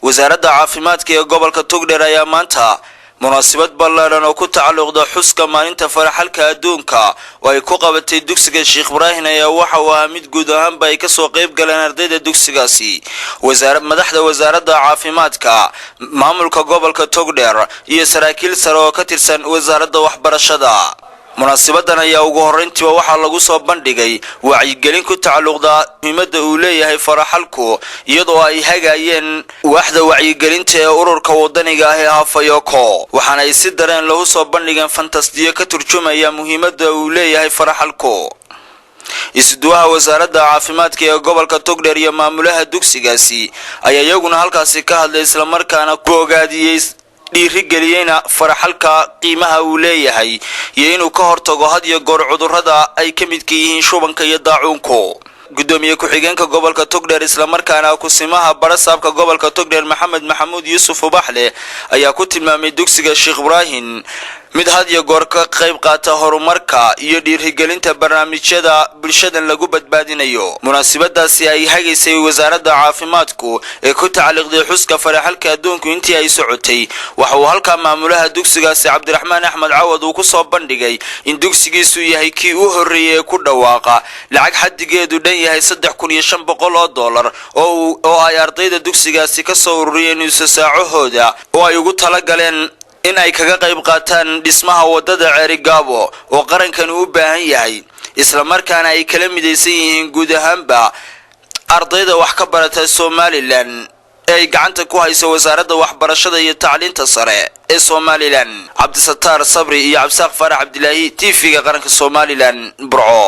wasaaradda caafimaadka ee gobolka Togdheer ayaa maanta munaasabad ballaaran oo ku tacalluqda xuska maalinta faraxalka adduunka oo ay ku qabatay dugsiga Sheekh Ibraahin ayaa waxa uu ahaa mid guud ahaanba ay ka soo qayb galeen ardayda dugsigaasi madaxda wasaaradda caafimaadka maamulka gobolka Togdheer iyo saraakiil sare oo ka tirsan wasaaradda waxbarashada. munaasabadan ayaa ugu horeyntii waxa lagu soo bandhigay wacyigelin ku tacalluqda muhiimadda uu leeyahay faraxalku iyadoo ay hagaayeen waaxda wacyigelinta ee ururka wadaniga ah ee Afayoko waxaana ay si dareen loo soo bandhigeen fantastiyo ka turjumaya muhiimadda uu leeyahay faraxalku. isduwaha wasaaradda caafimaadka ee gobolka Togdheer iyo maamulaha dugsigaasi ayaa iyaguna halkaasi ka hadlay isla markaana ku ogaadiyay dhiirigeliyayna faraxalka qiimaha uu leeyahay iyo inuu ka hortago had iyo goor cudurrada ay ka mid yihiin shubanka iyo daacuunku. gudoomiye ku-xigeenka gobolka Togdheer isla markaana ku simaha barasaabka gobolka Togdheer Maxamed Maxamuud Yuusuf Ubaxle ayaa ku tilmaamay dugsiga Sheekh Ibraahin mid had iyo goor ka qayb qaata horumarka iyo dhiirigelinta barnaamijyada bulshada lagu badbaadinayo. munaasabadaasi ay hageysay wasaaradda caafimaadku ee ku tacalluqday xuska faraxalka adduunka intii ay socotay waxa uu halka maamulaha dugsigaasi Cabdiraxmaan Axmed Cawad uu ku soo bandhigay in dugsigiisu yahay kii u horeeyay ku dhawaaqa lacag xaddigeedu dhan yahay $3,500 oo ay ardayda dugsigaasi ka soo ururiyeen saacahooda oo ay ugu tala galeen in ay kaga qayb qaataan dhismaha wadada Ceerigaabo oo qarankan u baahan yahay isla markaana ay kala midaysan yihiin guud ahaanba ardayda wax ka barata Somaliland ay gacanta ku hayso wasaaradda waxbarashada iyo tacliinta sare ee Somaliland. Cabdi Sattar Sabri iyo Cabsaaq Farax Cabdilaahi TV-ga qaranka Somaliland Burco.